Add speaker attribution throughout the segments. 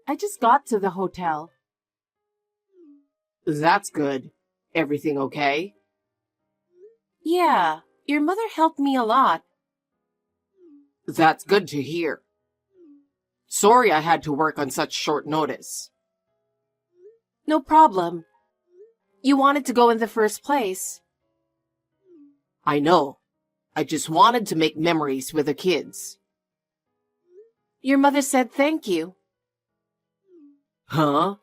Speaker 1: I just got to the hotel.
Speaker 2: That's good. Everything okay?
Speaker 1: Yeah, your mother helped me a lot.
Speaker 2: That's good to hear. Sorry I had to work on such short notice.
Speaker 1: No problem. You wanted to go in the first place.
Speaker 2: I know. I just wanted to make memories with the kids.
Speaker 1: Your mother said thank you.
Speaker 2: Huh?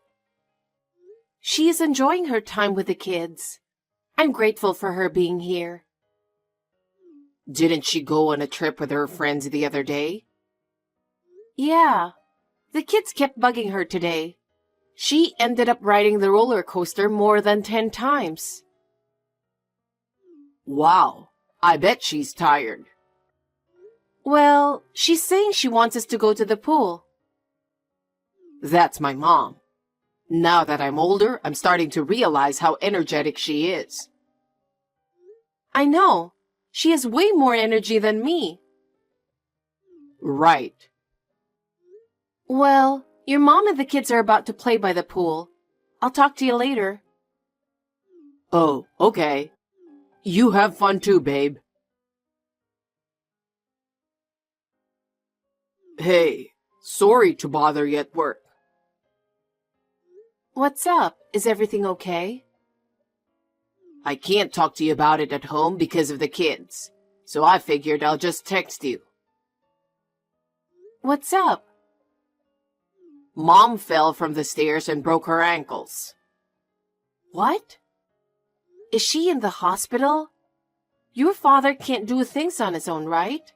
Speaker 1: She is enjoying her time with the kids. I'm grateful for her being here.
Speaker 2: Didn't she go on a trip with her friends the other day?
Speaker 1: Yeah, the kids kept bugging her today. She ended up riding the roller coaster more than 10 times.
Speaker 2: Wow, I bet she's tired.
Speaker 1: Well, she's saying she wants us to go to the pool.
Speaker 2: That's my mom. Now that I'm older, I'm starting to realize how energetic she is.
Speaker 1: I know. She has way more energy than me.
Speaker 2: Right.
Speaker 1: Well, your mom and the kids are about to play by the pool. I'll talk to you later.
Speaker 2: Oh, okay. You have fun too, babe. Hey, sorry to bother you at work.
Speaker 1: What's up? Is everything okay?
Speaker 2: I can't talk to you about it at home because of the kids, so I figured I'll just text you.
Speaker 1: What's up?
Speaker 2: Mom fell from the stairs and broke her ankles.
Speaker 1: What? Is she in the hospital? Your father can't do things on his own, right?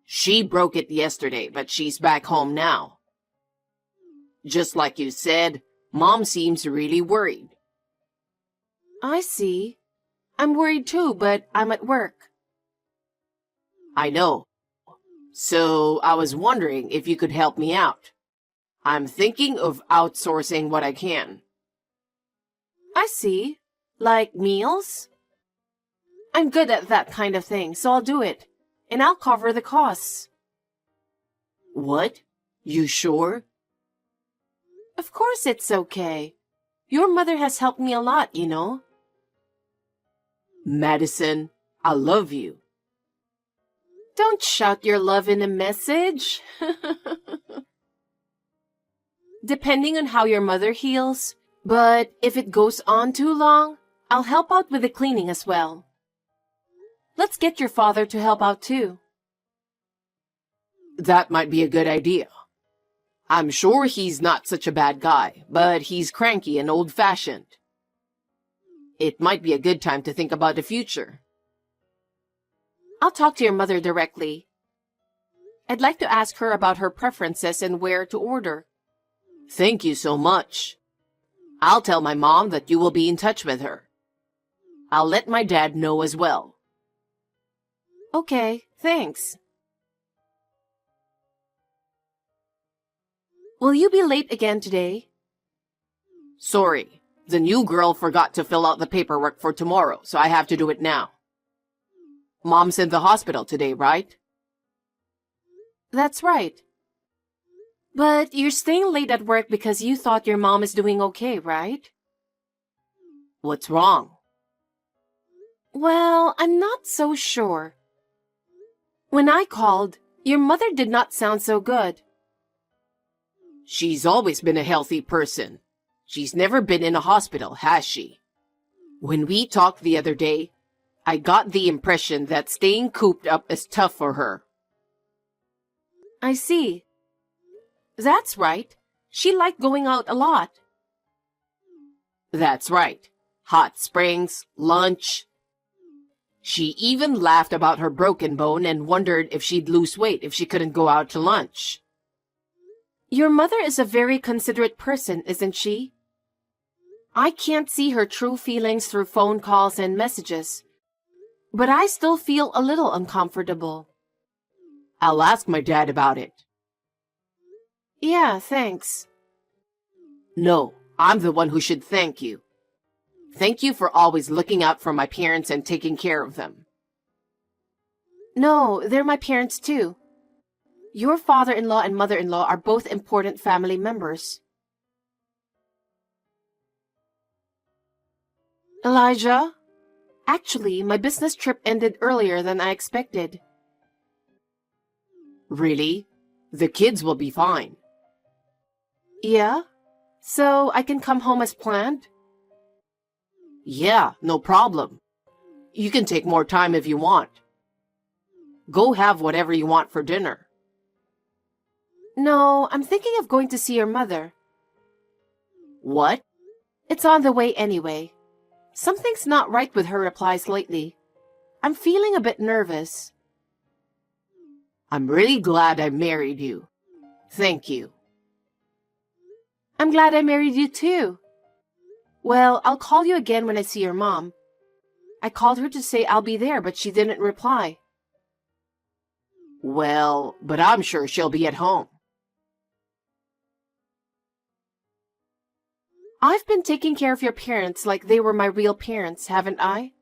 Speaker 2: She broke it yesterday, but she's back home now. Just like you said, Mom seems really worried.
Speaker 1: I see. I'm worried too, but I'm at work.
Speaker 2: I know. So I was wondering if you could help me out. I'm thinking of outsourcing what I can.
Speaker 1: I see. Like meals? I'm good at that kind of thing, so I'll do it. And I'll cover the costs.
Speaker 2: What? You sure?
Speaker 1: Of course it's okay. Your mother has helped me a lot, you know.
Speaker 2: Madison, I love you.
Speaker 1: Don't shout your love in a message. Depending on how your mother heals, but if it goes on too long, I'll help out with the cleaning as well. Let's get your father to help out too.
Speaker 2: That might be a good idea. I'm sure he's not such a bad guy, but he's cranky and old-fashioned. It might be a good time to think about the future.
Speaker 1: I'll talk to your mother directly. I'd like to ask her about her preferences and where to order.
Speaker 2: Thank you so much. I'll tell my mom that you will be in touch with her. I'll let my dad know as well.
Speaker 1: Okay, thanks. Will you be late again today?
Speaker 2: Sorry, the new girl forgot to fill out the paperwork for tomorrow, so I have to do it now. Mom's in the hospital today, right?
Speaker 1: That's right. But you're staying late at work because you thought your mom is doing okay, right?
Speaker 2: What's wrong?
Speaker 1: Well, I'm not so sure. When I called, your mother did not sound so good.
Speaker 2: She's always been a healthy person. She's never been in a hospital, has she? When we talked the other day, I got the impression that staying cooped up is tough for her.
Speaker 1: I see. That's right. She liked going out a lot.
Speaker 2: That's right. Hot springs, lunch. She even laughed about her broken bone and wondered if she'd lose weight if she couldn't go out to lunch.
Speaker 1: Your mother is a very considerate person, isn't she? I can't see her true feelings through phone calls and messages, but I still feel a little uncomfortable.
Speaker 2: I'll ask my dad about it.
Speaker 1: Yeah, thanks.
Speaker 2: No, I'm the one who should thank you. Thank you for always looking out for my parents and taking care of them.
Speaker 1: No, they're my parents too. Your father-in-law and mother-in-law are both important family members. Elijah, actually, my business trip ended earlier than I expected.
Speaker 2: Really? The kids will be fine.
Speaker 1: Yeah? So I can come home as planned?
Speaker 2: Yeah, no problem. You can take more time if you want. Go have whatever you want for dinner.
Speaker 1: No, I'm thinking of going to see your mother.
Speaker 2: What?
Speaker 1: It's on the way anyway. Something's not right with her replies lately. I'm feeling a bit nervous.
Speaker 2: I'm really glad I married you. Thank you.
Speaker 1: I'm glad I married you too. Well, I'll call you again when I see your mom. I called her to say I'll be there, but she didn't reply.
Speaker 2: Well, but I'm sure she'll be at home.
Speaker 1: I've been taking care of your parents like they were my real parents, haven't I?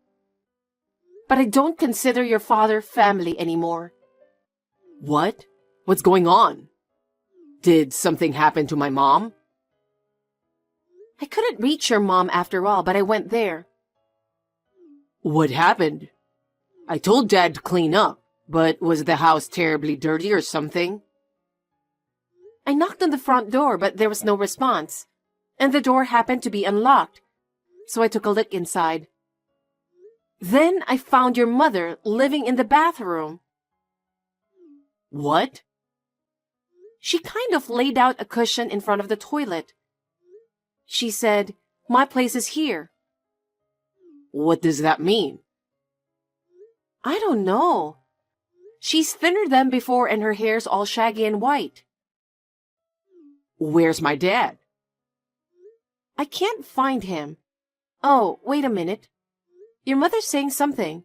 Speaker 1: But I don't consider your father family anymore.
Speaker 2: What? What's going on? Did something happen to my mom?
Speaker 1: I couldn't reach your mom after all, but I went there.
Speaker 2: What happened? I told Dad to clean up, but was the house terribly dirty or something?
Speaker 1: I knocked on the front door, but there was no response, and the door happened to be unlocked, so I took a look inside. Then I found your mother living in the bathroom.
Speaker 2: What?
Speaker 1: She kind of laid out a cushion in front of the toilet. She said, "My place is here."
Speaker 2: What does that mean?
Speaker 1: I don't know. She's thinner than before and her hair's all shaggy and white.
Speaker 2: Where's my dad?
Speaker 1: I can't find him. Oh, wait a minute. Your mother's saying something.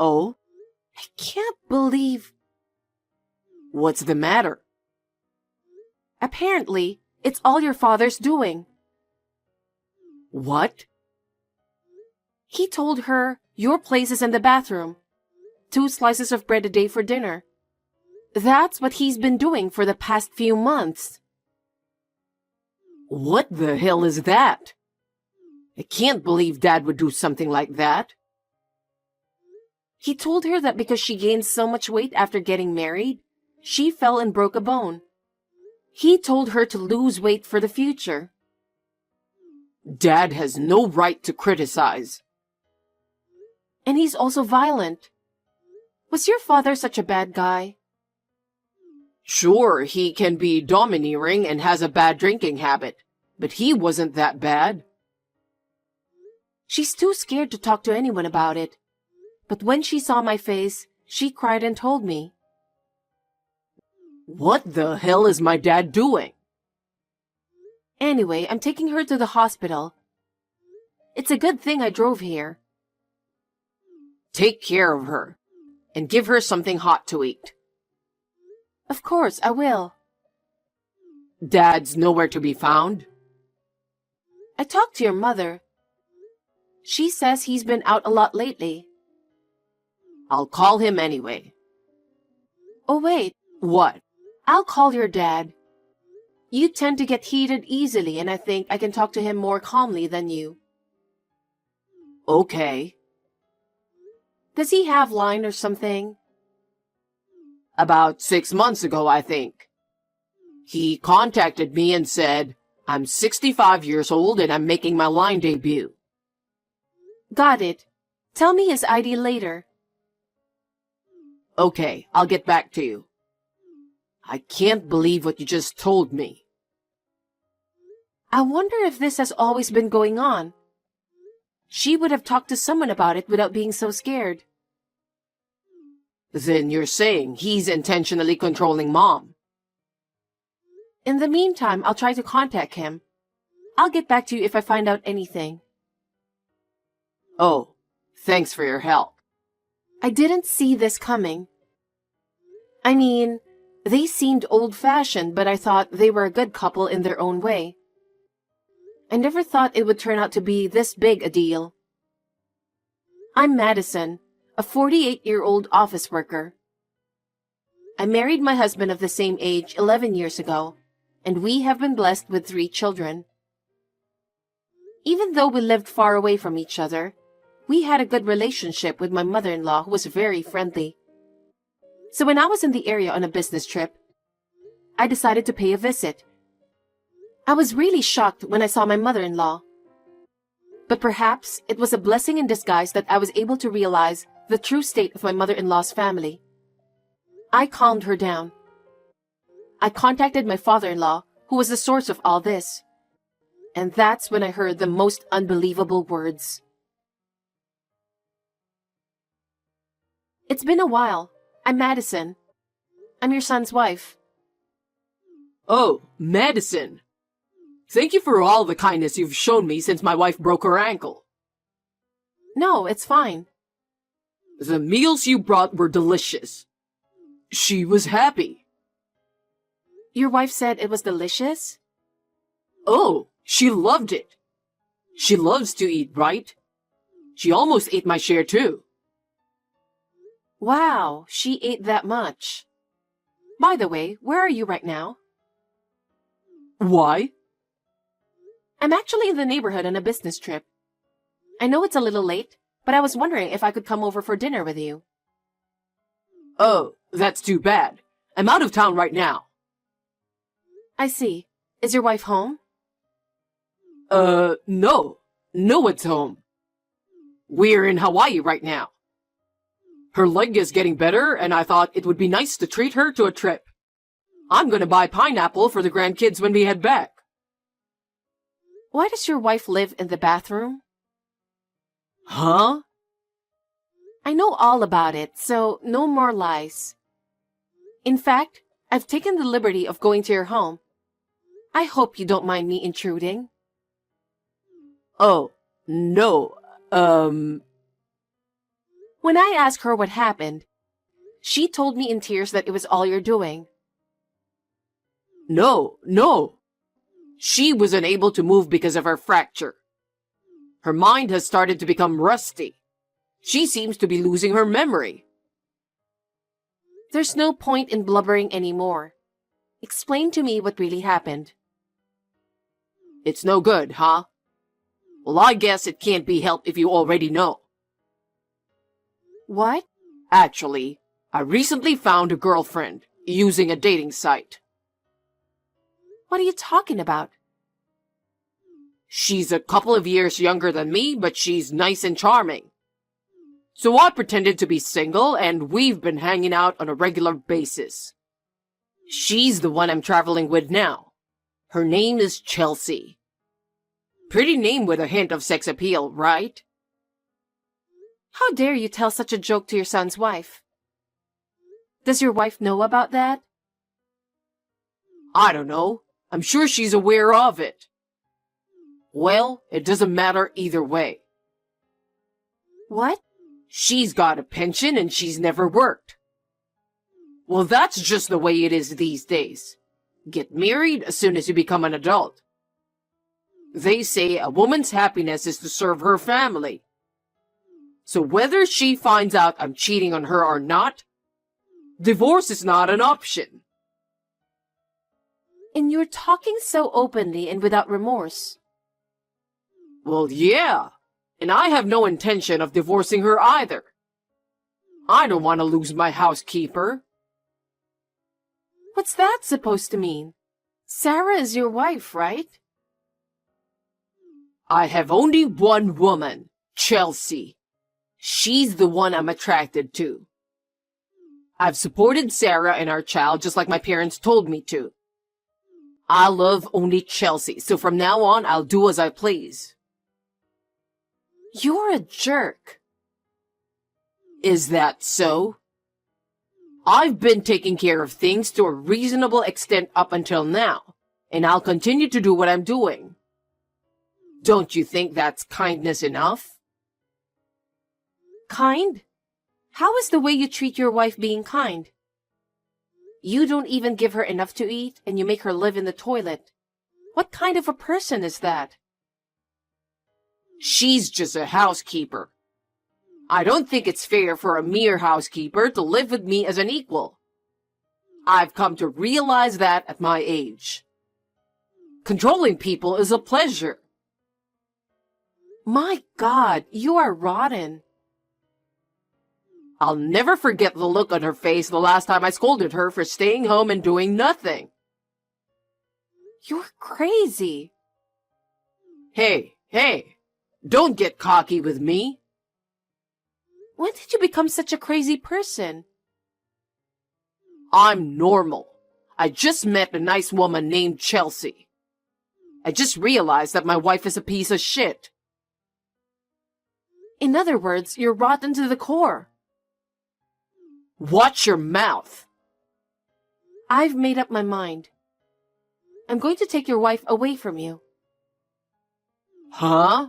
Speaker 2: Oh?
Speaker 1: I can't believe...
Speaker 2: What's the matter?
Speaker 1: Apparently, it's all your father's doing.
Speaker 2: What?
Speaker 1: He told her your place is in the bathroom. 2 slices of bread a day for dinner. That's what he's been doing for the past few months.
Speaker 2: What the hell is that? I can't believe Dad would do something like that.
Speaker 1: He told her that because she gained so much weight after getting married, she fell and broke a bone. He told her to lose weight for the future.
Speaker 2: Dad has no right to criticize.
Speaker 1: And he's also violent. Was your father such a bad guy?
Speaker 2: Sure, he can be domineering and has a bad drinking habit, but he wasn't that bad.
Speaker 1: She's too scared to talk to anyone about it. But when she saw my face, she cried and told me.
Speaker 2: What the hell is my dad doing?
Speaker 1: Anyway, I'm taking her to the hospital. It's a good thing I drove here.
Speaker 2: Take care of her, and give her something hot to eat.
Speaker 1: Of course, I will.
Speaker 2: Dad's nowhere to be found?
Speaker 1: I talked to your mother. She says he's been out a lot lately.
Speaker 2: I'll call him anyway.
Speaker 1: Oh, wait.
Speaker 2: What?
Speaker 1: I'll call your dad. You tend to get heated easily, and I think I can talk to him more calmly than you.
Speaker 2: Okay.
Speaker 1: Does he have line or something?
Speaker 2: About 6 months ago, I think. He contacted me and said, "I'm 65 years old and I'm making my line debut."
Speaker 1: Got it. Tell me his ID later.
Speaker 2: Okay, I'll get back to you. I can't believe what you just told me.
Speaker 1: I wonder if this has always been going on. She would have talked to someone about it without being so scared.
Speaker 2: Then you're saying he's intentionally controlling Mom?
Speaker 1: In the meantime, I'll try to contact him. I'll get back to you if I find out anything.
Speaker 2: Oh, thanks for your help.
Speaker 1: I didn't see this coming. I mean, they seemed old-fashioned, but I thought they were a good couple in their own way. I never thought it would turn out to be this big a deal. I'm Madison, a 48-year-old office worker. I married my husband of the same age 11 years ago, and we have been blessed with 3 children. Even though we lived far away from each other, we had a good relationship with my mother-in-law who was very friendly. So when I was in the area on a business trip, I decided to pay a visit. I was really shocked when I saw my mother-in-law. But perhaps it was a blessing in disguise that I was able to realize the true state of my mother-in-law's family. I calmed her down. I contacted my father-in-law, who was the source of all this. And that's when I heard the most unbelievable words. It's been a while. I'm Madison. I'm your son's wife.
Speaker 2: Oh, Madison. Thank you for all the kindness you've shown me since my wife broke her ankle.
Speaker 1: No, it's fine.
Speaker 2: The meals you brought were delicious. She was happy.
Speaker 1: Your wife said it was delicious?
Speaker 2: Oh, she loved it. She loves to eat, right? She almost ate my share too.
Speaker 1: Wow, she ate that much. By the way, where are you right now?
Speaker 2: Why?
Speaker 1: I'm actually in the neighborhood on a business trip. I know it's a little late, but I was wondering if I could come over for dinner with you.
Speaker 2: Oh, that's too bad. I'm out of town right now.
Speaker 1: I see. Is your wife home?
Speaker 2: No. No one's home. We're in Hawaii right now. Her leg is getting better, and I thought it would be nice to treat her to a trip. I'm gonna buy pineapple for the grandkids when we head back.
Speaker 1: Why does your wife live in the bathroom?
Speaker 2: Huh?
Speaker 1: I know all about it, so no more lies. In fact, I've taken the liberty of going to your home. I hope you don't mind me intruding.
Speaker 2: Oh, no,
Speaker 1: When I asked her what happened, she told me in tears that it was all your doing.
Speaker 2: No. She was unable to move because of her fracture. Her mind has started to become rusty. She seems to be losing her memory.
Speaker 1: There's no point in blubbering anymore. Explain to me what really happened.
Speaker 2: It's no good, huh? Well, I guess it can't be helped if you already know.
Speaker 1: What?
Speaker 2: Actually, I recently found a girlfriend using a dating site.
Speaker 1: What are you talking about?
Speaker 2: She's a couple of years younger than me, but she's nice and charming. So I pretended to be single, and we've been hanging out on a regular basis. She's the one I'm traveling with now. Her name is Chelsea. Pretty name with a hint of sex appeal, right?
Speaker 1: How dare you tell such a joke to your son's wife? Does your wife know about that?
Speaker 2: I don't know. I'm sure she's aware of it. Well, it doesn't matter either way.
Speaker 1: What?
Speaker 2: She's got a pension and she's never worked. Well, that's just the way it is these days. Get married as soon as you become an adult. They say a woman's happiness is to serve her family. So whether she finds out I'm cheating on her or not, divorce is not an option.
Speaker 1: And you're talking so openly and without remorse.
Speaker 2: Well, yeah. And I have no intention of divorcing her either. I don't want to lose my housekeeper.
Speaker 1: What's that supposed to mean? Sarah is your wife, right?
Speaker 2: I have only one woman, Chelsea. She's the one I'm attracted to. I've supported Sarah and our child just like my parents told me to. I love only Chelsea, so from now on I'll do as I please.
Speaker 1: You're a jerk.
Speaker 2: Is that so? I've been taking care of things to a reasonable extent up until now, and I'll continue to do what I'm doing. Don't you think that's kindness enough?
Speaker 1: Kind? How is the way you treat your wife being kind? You don't even give her enough to eat, and you make her live in the toilet. What kind of a person is that?
Speaker 2: She's just a housekeeper. I don't think it's fair for a mere housekeeper to live with me as an equal. I've come to realize that at my age. Controlling people is a pleasure.
Speaker 1: My God, you are rotten.
Speaker 2: I'll never forget the look on her face the last time I scolded her for staying home and doing nothing.
Speaker 1: You're crazy.
Speaker 2: Hey, don't get cocky with me.
Speaker 1: When did you become such a crazy person?
Speaker 2: I'm normal. I just met a nice woman named Chelsea. I just realized that my wife is a piece of shit.
Speaker 1: In other words, you're rotten to the core.
Speaker 2: Watch your mouth.
Speaker 1: I've made up my mind. I'm going to take your wife away from you.
Speaker 2: Huh?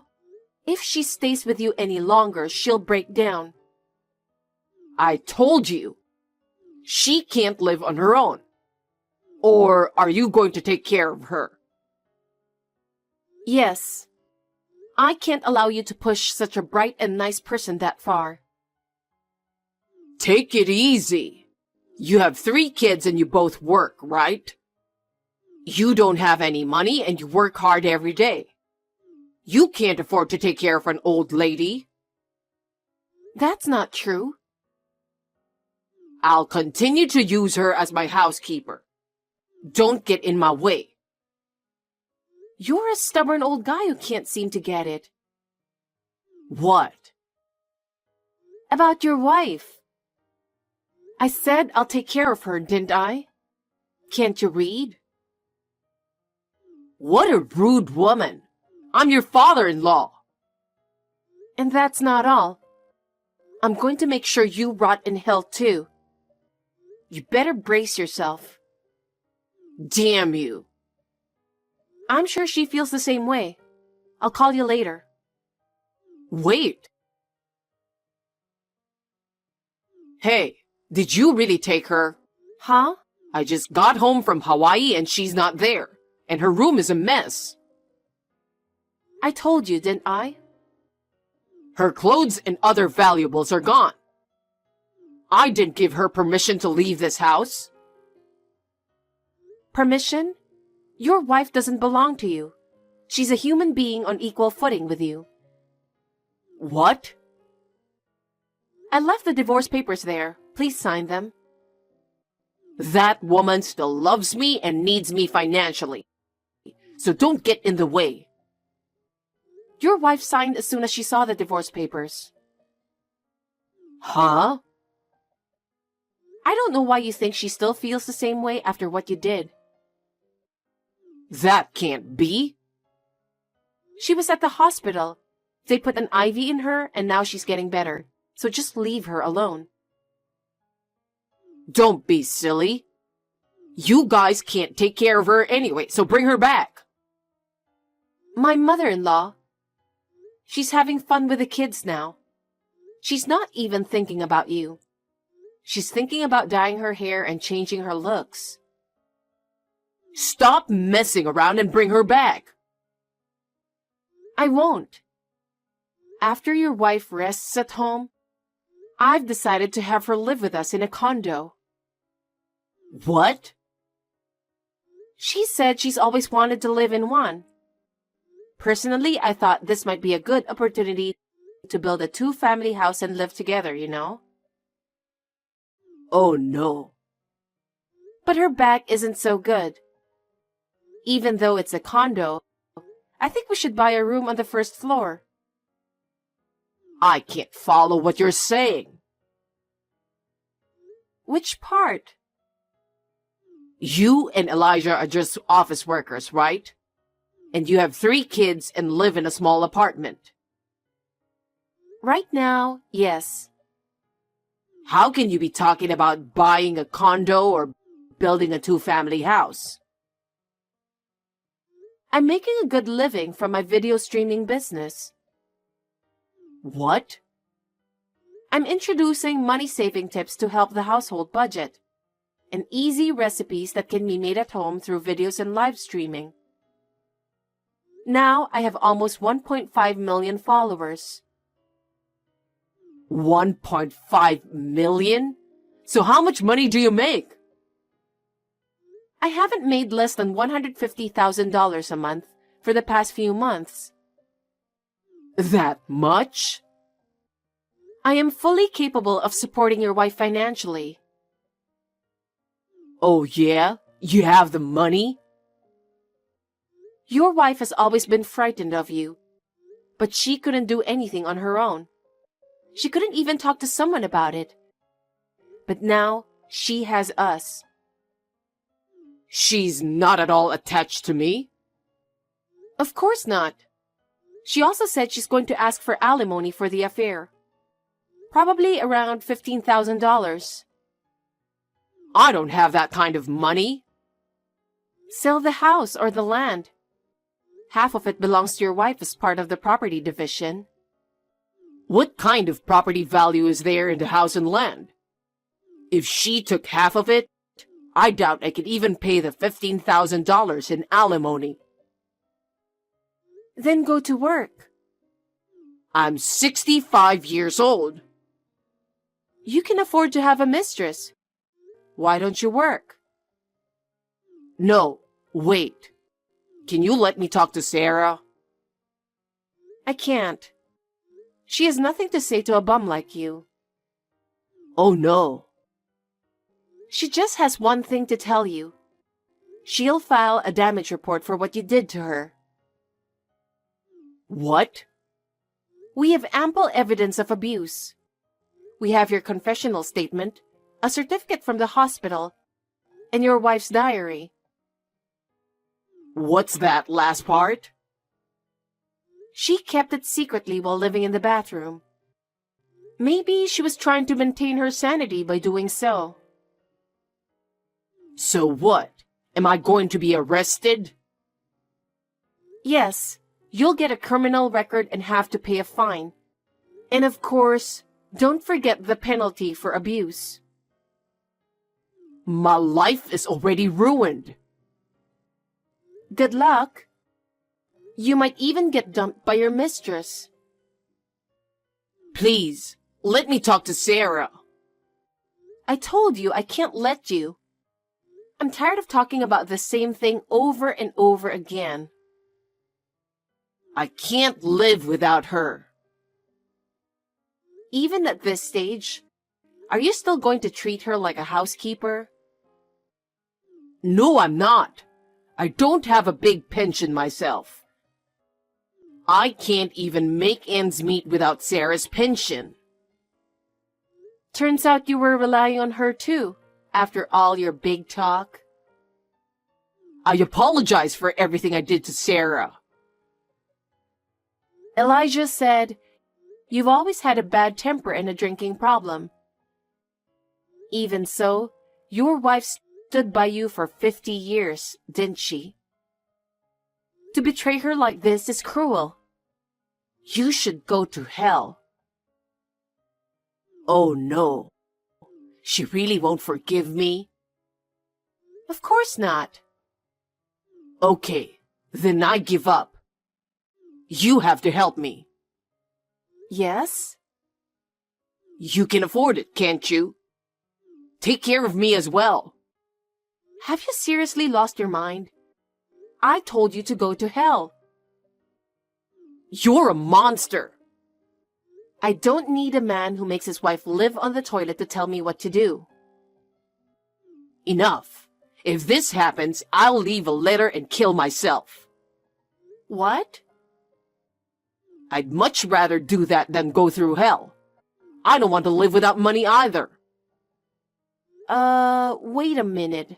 Speaker 1: If she stays with you any longer, she'll break down.
Speaker 2: I told you. She can't live on her own. Or are you going to take care of her?
Speaker 1: Yes. I can't allow you to push such a bright and nice person that far.
Speaker 2: Take it easy. You have 3 kids and you both work, right? You don't have any money and you work hard every day. You can't afford to take care of an old lady.
Speaker 1: That's not true.
Speaker 2: I'll continue to use her as my housekeeper. Don't get in my way.
Speaker 1: You're a stubborn old guy who can't seem to get it.
Speaker 2: What?
Speaker 1: About your wife. I said I'll take care of her, didn't I? Can't you read?
Speaker 2: What a rude woman. I'm your father-in-law.
Speaker 1: And that's not all. I'm going to make sure you rot in hell too. You better brace yourself.
Speaker 2: Damn you.
Speaker 1: I'm sure she feels the same way. I'll call you later.
Speaker 2: Wait. Hey, did you really take her?
Speaker 1: Huh?
Speaker 2: I just got home from Hawaii and she's not there. And her room is a mess.
Speaker 1: I told you, didn't I?
Speaker 2: Her clothes and other valuables are gone. I didn't give her permission to leave this house.
Speaker 1: Permission? Your wife doesn't belong to you. She's a human being on equal footing with you.
Speaker 2: What?
Speaker 1: I left the divorce papers there. Please sign them.
Speaker 2: That woman still loves me and needs me financially. So don't get in the way.
Speaker 1: Your wife signed as soon as she saw the divorce papers.
Speaker 2: Huh?
Speaker 1: I don't know why you think she still feels the same way after what you did.
Speaker 2: That can't be.
Speaker 1: She was at the hospital. They put an IV in her and now she's getting better. So just leave her alone.
Speaker 2: Don't be silly. You guys can't take care of her anyway, so bring her back.
Speaker 1: My mother-in-law. She's having fun with the kids now. She's not even thinking about you. She's thinking about dyeing her hair and changing her looks.
Speaker 2: Stop messing around and bring her back.
Speaker 1: I won't. After your wife rests at home, I've decided to have her live with us in a condo.
Speaker 2: What?
Speaker 1: She said she's always wanted to live in one. Personally, I thought this might be a good opportunity to build a 2-family house and live together, you know?
Speaker 2: Oh no.
Speaker 1: But her back isn't so good. Even though it's a condo, I think we should buy a room on the first floor.
Speaker 2: I can't follow what you're saying.
Speaker 1: Which part?
Speaker 2: You and Elijah are just office workers, right? And you have 3 kids and live in a small apartment.
Speaker 1: Right now, yes.
Speaker 2: How can you be talking about buying a condo or building a 2-family house?
Speaker 1: I'm making a good living from my video streaming business.
Speaker 2: What?
Speaker 1: I'm introducing money-saving tips to help the household budget, and easy recipes that can be made at home through videos and live streaming. Now I have almost 1.5 million followers.
Speaker 2: 1.5 million? So how much money do you make?
Speaker 1: I haven't made less than $150,000 a month for the past few months.
Speaker 2: That much?
Speaker 1: I am fully capable of supporting your wife financially.
Speaker 2: Oh yeah? You have the money?
Speaker 1: Your wife has always been frightened of you, but she couldn't do anything on her own. She couldn't even talk to someone about it. But now, she has us.
Speaker 2: She's not at all attached to me?
Speaker 1: Of course not. She also said she's going to ask for alimony for the affair. Probably around $15,000.
Speaker 2: I don't have that kind of money.
Speaker 1: Sell the house or the land. Half of it belongs to your wife as part of the property division.
Speaker 2: What kind of property value is there in the house and land? If she took half of it, I doubt I could even pay the $15,000 in alimony.
Speaker 1: Then go to work.
Speaker 2: I'm 65 years old.
Speaker 1: You can afford to have a mistress. Why don't you work?
Speaker 2: No, wait. Can you let me talk to Sarah?
Speaker 1: I can't. She has nothing to say to a bum like you.
Speaker 2: Oh no.
Speaker 1: She just has one thing to tell you. She'll file a damage report for what you did to her.
Speaker 2: What?
Speaker 1: We have ample evidence of abuse. We have your confessional statement, a certificate from the hospital, and your wife's diary.
Speaker 2: What's that last part?
Speaker 1: She kept it secretly while living in the bathroom. Maybe she was trying to maintain her sanity by doing so.
Speaker 2: So what? Am I going to be arrested?
Speaker 1: Yes, you'll get a criminal record and have to pay a fine. And of course, don't forget the penalty for abuse.
Speaker 2: My life is already ruined.
Speaker 1: Good luck. You might even get dumped by your mistress.
Speaker 2: Please, let me talk to Sarah.
Speaker 1: I told you I can't let you. I'm tired of talking about the same thing over and over again.
Speaker 2: I can't live without her.
Speaker 1: Even at this stage, are you still going to treat her like a housekeeper?
Speaker 2: No, I'm not. I don't have a big pension myself. I can't even make ends meet without Sarah's pension.
Speaker 1: Turns out you were relying on her too, after all your big talk.
Speaker 2: I apologize for everything I did to Sarah.
Speaker 1: Elijah said, "You've always had a bad temper and a drinking problem. Even so, your wife stood by you for 50 years, didn't she? To betray her like this is cruel. You should go to hell."
Speaker 2: Oh no. She really won't forgive me?
Speaker 1: Of course not.
Speaker 2: Okay, then I give up. You have to help me.
Speaker 1: Yes?
Speaker 2: You can afford it, can't you? Take care of me as well.
Speaker 1: Have you seriously lost your mind? I told you to go to hell.
Speaker 2: You're a monster.
Speaker 1: I don't need a man who makes his wife live on the toilet to tell me what to do.
Speaker 2: Enough. If this happens, I'll leave a letter and kill myself.
Speaker 1: What?
Speaker 2: I'd much rather do that than go through hell. I don't want to live without money either.
Speaker 1: Wait a minute.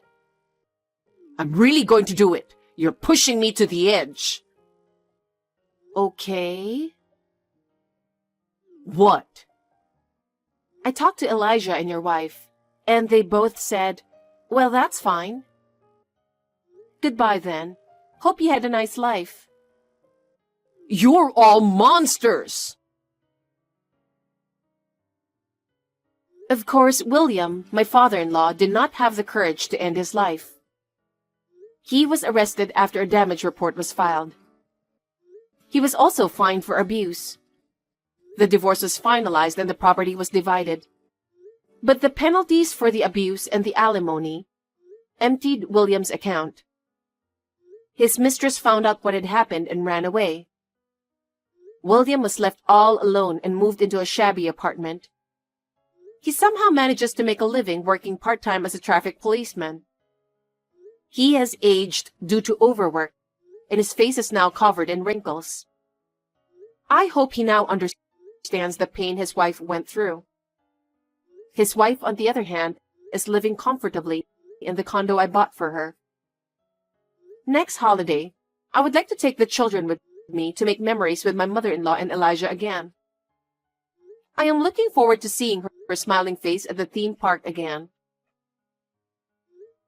Speaker 2: I'm really going to do it. You're pushing me to the edge.
Speaker 1: Okay.
Speaker 2: What?
Speaker 1: I talked to Elijah and your wife, and they both said, "Well, that's fine." Goodbye then. Hope you had a nice life.
Speaker 2: You're all monsters!
Speaker 1: Of course, William, my father-in-law, did not have the courage to end his life. He was arrested after a damage report was filed. He was also fined for abuse. The divorce was finalized and the property was divided. But the penalties for the abuse and the alimony, emptied William's account. His mistress found out what had happened and ran away. William was left all alone and moved into a shabby apartment. He somehow manages to make a living working part-time as a traffic policeman. He has aged due to overwork, and his face is now covered in wrinkles. I hope he now understands the pain his wife went through. His wife, on the other hand, is living comfortably in the condo I bought for her. Next holiday, I would like to take the children with me to make memories with my mother-in-law and Elijah again. I am looking forward to seeing her smiling face at the theme park again.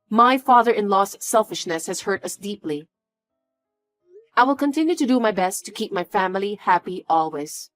Speaker 1: My father-in-law's selfishness has hurt us deeply. I will continue to do my best to keep my family happy always.